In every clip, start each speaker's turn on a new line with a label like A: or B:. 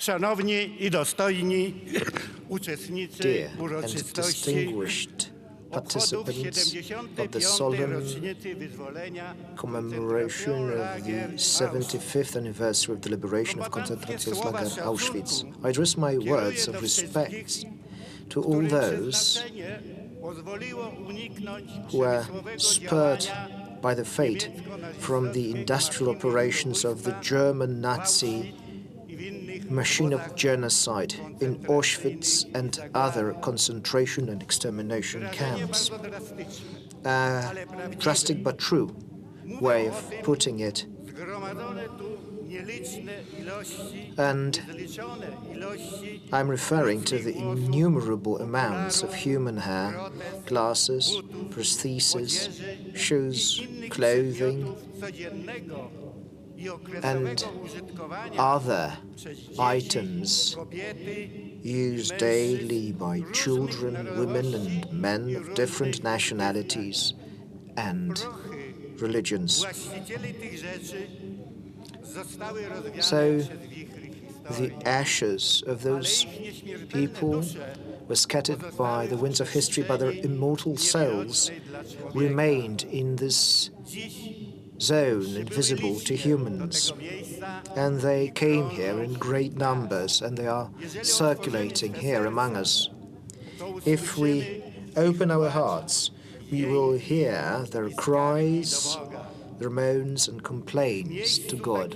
A: Szanowni I dostojni uczestnicy
B: Dear and
A: uroczystości
B: distinguished
A: obchodów
B: participants
A: 75.
B: of the solemn
A: rocznicy wyzwolenia
B: commemoration of the 75th anniversary of the liberation of Konzentrationslager Auschwitz. I address my words of respect to all those who were spurred by the fate from the industrial operations of the German Nazi machine of genocide in Auschwitz and other concentration and extermination camps. A drastic but true way of putting it. And I'm referring to the innumerable amounts of human hair, glasses, prostheses, shoes, clothing, and other items used daily by children, women, and men of different nationalities and religions. So the ashes of those people were scattered by the winds of history, but their immortal souls remained in this zone invisible to humans. And they came here in great numbers, and they are circulating here among us. If we open our hearts, we will hear their cries, their moans and complaints to God.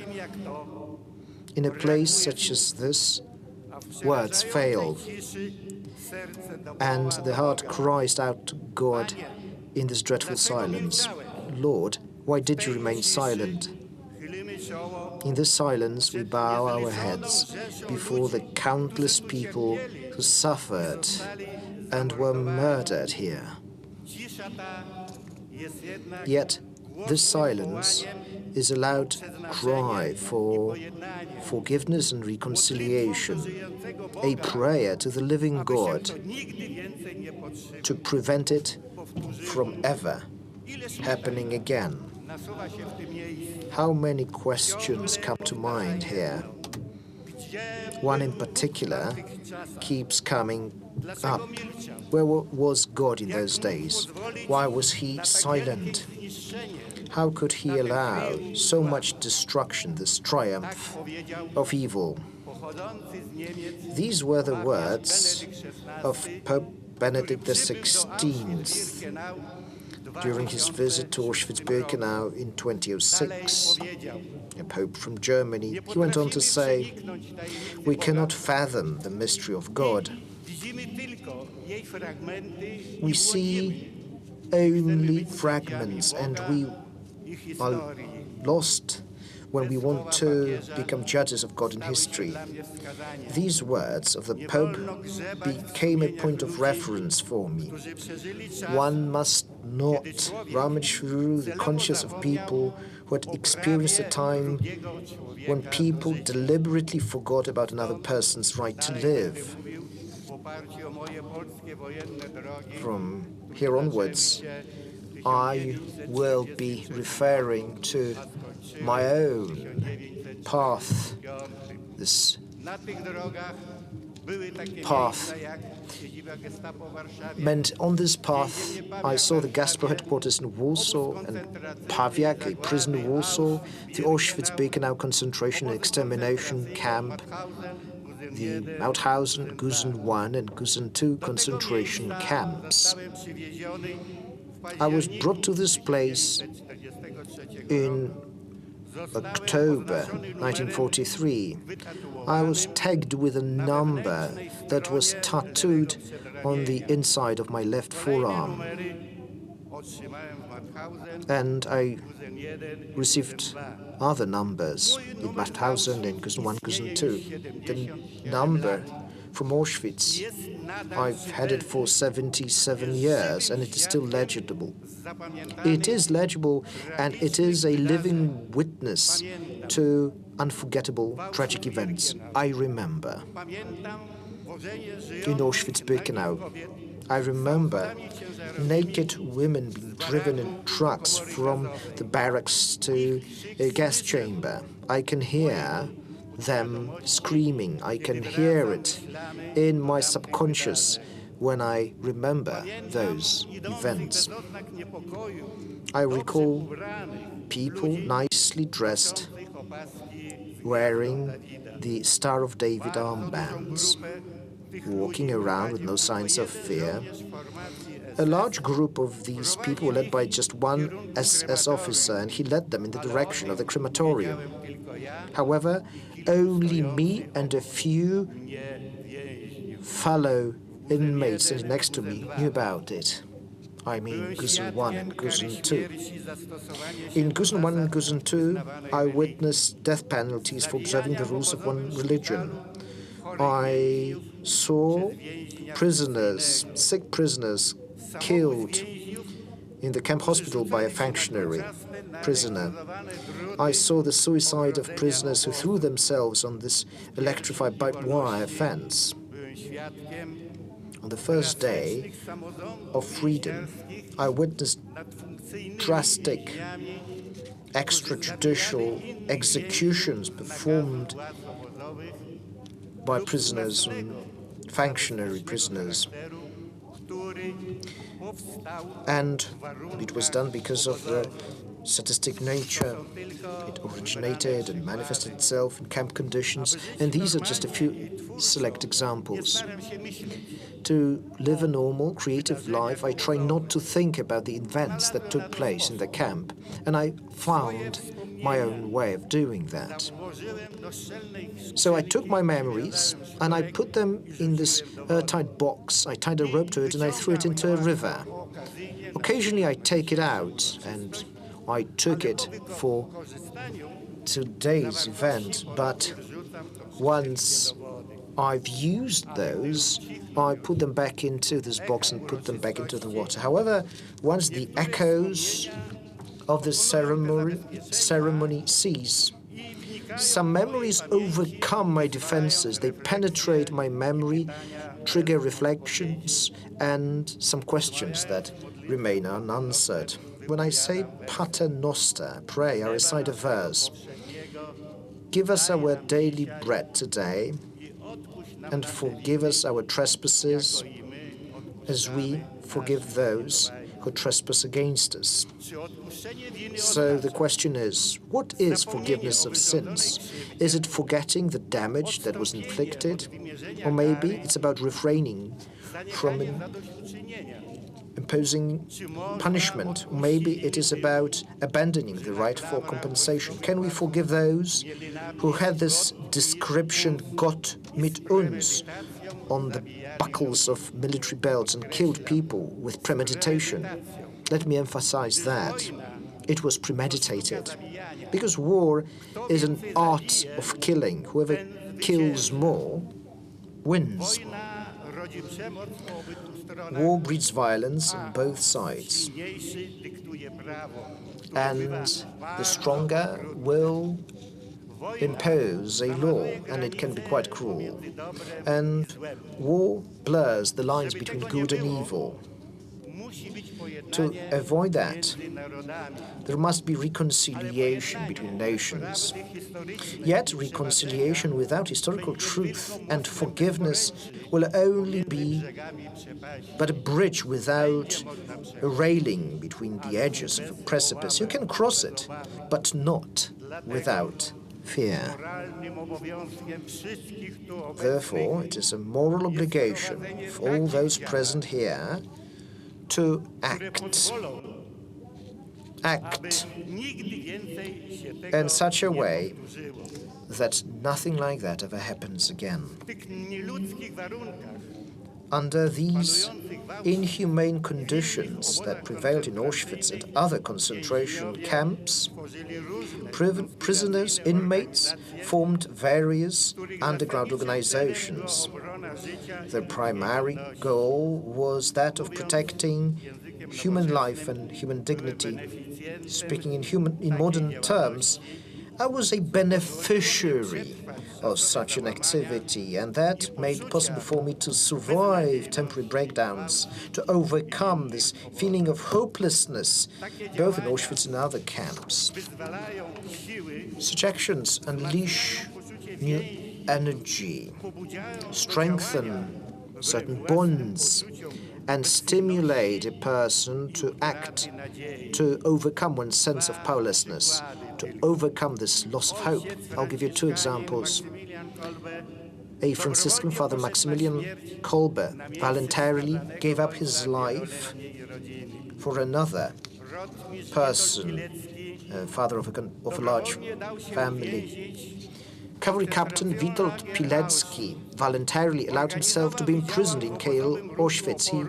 B: In a place such as this, words fail, and the heart cries out to God in this dreadful silence. Lord, why did you remain silent? In this silence, we bow our heads before the countless people who suffered and were murdered here. Yet, this silence is a loud cry for forgiveness and reconciliation, a prayer to the living God to prevent it from ever happening again. How many questions come to mind here? One in particular keeps coming up. Where was God in those days? Why was he silent? How could he allow so much destruction, this triumph of evil? These were the words of Pope Benedict XVI during his visit to Auschwitz-Birkenau in 2006, a pope from Germany. He went on to say, "We cannot fathom the mystery of God. We see only fragments, and we are lost when we want to become judges of God in history." These words of the Pope became a point of reference for me. One must not rummage through the conscience of people who had experienced a time when people deliberately forgot about another person's right to live. From here onwards, I will be referring to my own path, this path meant on this path I saw the Gestapo headquarters in Warsaw and Pawiak, a prison in Warsaw, the Auschwitz-Birkenau concentration and extermination camp, the Mauthausen, Gusen I and Gusen II concentration camps. I was brought to this place in October 1943. I was tagged with a number that was tattooed on the inside of my left forearm. And I received other numbers in Mauthausen and Gusen I, Gusen II. The number from Auschwitz, I've had it for 77 years, and it is still legible. It is legible, and it is a living witness to unforgettable tragic events. I remember in Auschwitz-Birkenau, I remember naked women being driven in trucks from the barracks to a gas chamber. I can hear them screaming. I can hear it in my subconscious when I remember those events. I recall people nicely dressed, wearing the Star of David armbands, walking around with no signs of fear. A large group of these people were led by just one SS officer, and he led them in the direction of the crematorium. However, only me and a few fellow inmates sitting next to me knew about it. I mean Gusen 1 and Gusen 2. In Gusen 1 and Gusen 2, I witnessed death penalties for observing the rules of one religion. I saw prisoners, sick prisoners, killed in the camp hospital by a functionary prisoner. I saw the suicide of prisoners who threw themselves on this electrified barbed wire fence. On the first day of freedom, I witnessed drastic extrajudicial executions performed by prisoners and functionary prisoners. And it was done because of the sadistic nature. It originated and manifested itself in camp conditions, and these are just a few select examples. To live a normal, creative life, I try not to think about the events that took place in the camp, and I found my own way of doing that. So I took my memories and I put them in this airtight box. I tied a rope to it and I threw it into a river. Occasionally I take it out, and I took it for today's event, but once I've used those, I put them back into this box and put them back into the water. However, once the echoes of the ceremony cease, some memories overcome my defenses. They penetrate my memory, trigger reflections, and some questions that remain unanswered. When I say Pater Noster, pray, I recite a verse. Give us our daily bread today, and forgive us our trespasses, as we forgive those who trespass against us. So the question is, what is forgiveness of sins? Is it forgetting the damage that was inflicted? Or maybe it's about refraining from imposing punishment. Or maybe it is about abandoning the right for compensation. Can we forgive those who had this description, Gott mit uns, on the buckles of military belts and killed people with premeditation? Let me emphasize that. It was premeditated. Because war is an art of killing. Whoever kills more wins. War breeds violence on both sides. And the stronger will impose a law, and it can be quite cruel. And war blurs the lines between good and evil. To avoid that, there must be reconciliation between nations. Yet reconciliation without historical truth and forgiveness will only be but a bridge without a railing between the edges of a precipice. You can cross it, but not without fear. Therefore, it is a moral obligation of all those present here to act in such a way that nothing like that ever happens again. Under these inhumane conditions that prevailed in Auschwitz and other concentration camps, prisoners, inmates formed various underground organizations. Their primary goal was that of protecting human life and human dignity. Speaking in modern terms, I was a beneficiary of such an activity, and that made it possible for me to survive temporary breakdowns, to overcome this feeling of hopelessness, both in Auschwitz and other camps. Such actions unleash new energy, strengthen certain bonds, and stimulate a person to act, to overcome one's sense of powerlessness, to overcome this loss of hope. I'll give you two examples. A Franciscan, Father Maximilian Kolbe, voluntarily gave up his life for another person, father of a large family. Cavalry Captain Witold Pilecki voluntarily allowed himself to be imprisoned in KL Auschwitz. He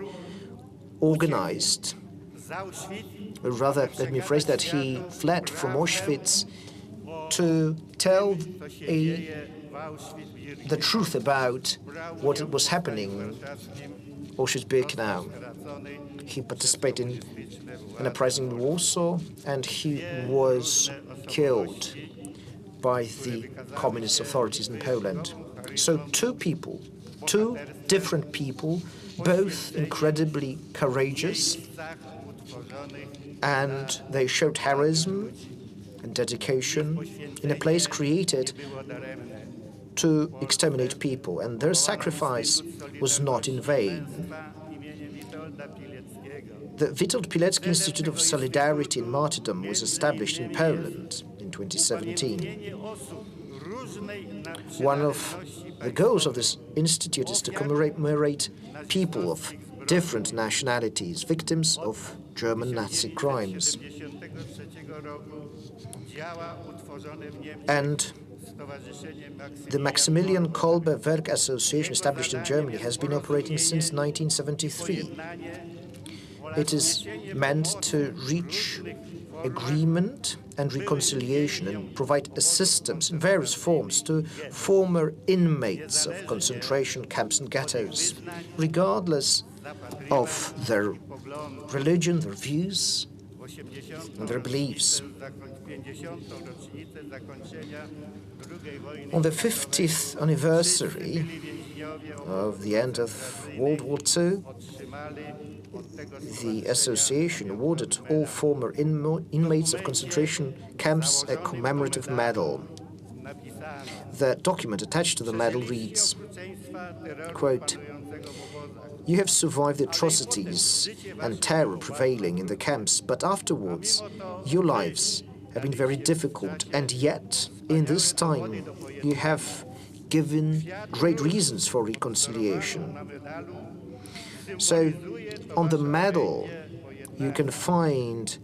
B: organized, or rather, let me phrase that, he fled from Auschwitz to tell the truth about what was happening in Auschwitz-Birkenau. He participated in an uprising in Warsaw, and he was killed by the communist authorities in Poland. So two different people, both incredibly courageous, and they showed heroism and dedication in a place created to exterminate people, and their sacrifice was not in vain. The Witold Pilecki Institute of Solidarity and Martyrdom was established in Poland in 2017. One of the goals of this institute is to commemorate people of different nationalities, victims of German Nazi crimes. And the Maximilian Kolbe Werk Association, established in Germany, has been operating since 1973. It is meant to reach agreement and reconciliation and provide assistance in various forms to former inmates of concentration camps and ghettos, regardless of their religion, their views, and their beliefs. On the 50th anniversary of the end of World War II, the association awarded all former inmates of concentration camps a commemorative medal. The document attached to the medal reads, quote, "You have survived the atrocities and terror prevailing in the camps, but afterwards your lives have been very difficult, and yet in this time you have given great reasons for reconciliation." So on the medal you can find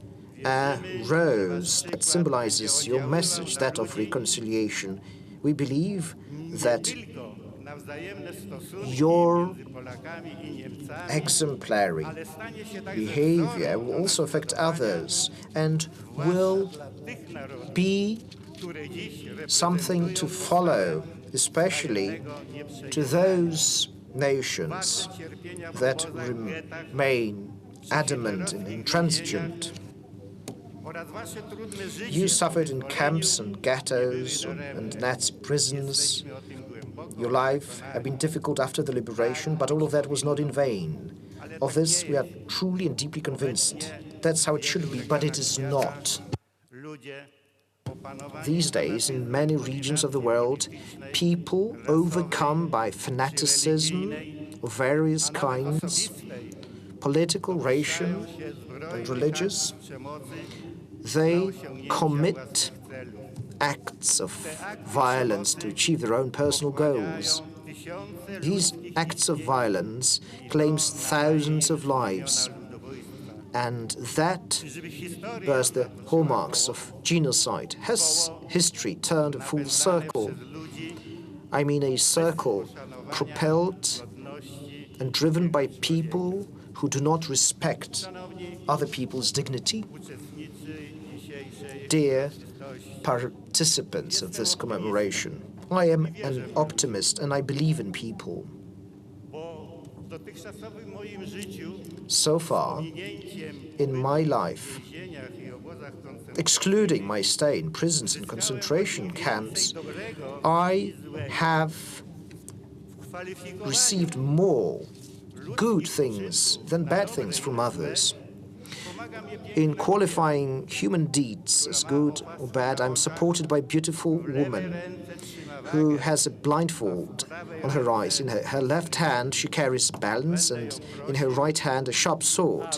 B: a rose that symbolizes your message, that of reconciliation. We believe that your exemplary behavior will also affect others and will be something to follow, especially to those nations that remain adamant and intransigent. You suffered in camps and ghettos and Nazi prisons. Your life had been difficult after the liberation, but all of that was not in vain. Of this we are truly and deeply convinced. That's how it should be, but it is not. These days, in many regions of the world, people overcome by fanaticism of various kinds, political, racial, and religious, they commit acts of violence to achieve their own personal goals. These acts of violence claims thousands of lives, and that bears the hallmarks of genocide. Has history turned a full circle? I mean a circle propelled and driven by people who do not respect other people's dignity? Dear participants of this commemoration, I am an optimist and I believe in people. So far, in my life, excluding my stay in prisons and concentration camps, I have received more good things than bad things from others. In qualifying human deeds as good or bad, I'm supported by beautiful women who has a blindfold on her eyes. In her left hand, she carries balance, and in her right hand, a sharp sword.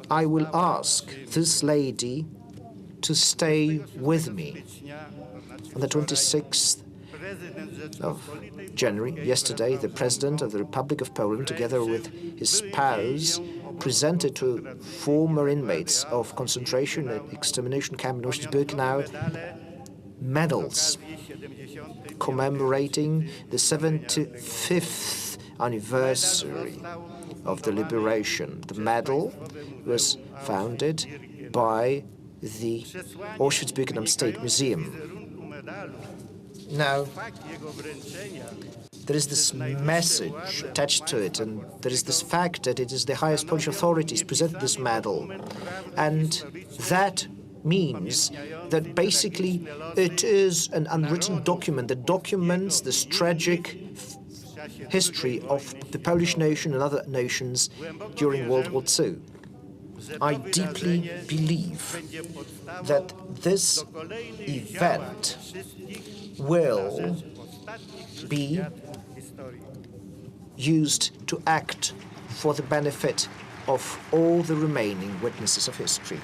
B: I will ask this lady to stay with me. On the 26th of January, yesterday, the President of the Republic of Poland, together with his spouse, presented to former inmates of concentration and extermination camp in Auschwitz-Birkenau medals commemorating the 75th anniversary of the liberation. The medal was founded by the Auschwitz-Birkenau State Museum. Now, there is this message attached to it, and there is this fact that it is the highest Polish authorities presented this medal. And that means that basically it is an unwritten document that documents this tragic history of the Polish nation and other nations during World War II. I deeply believe that this event will be used to act for the benefit of all the remaining witnesses of history.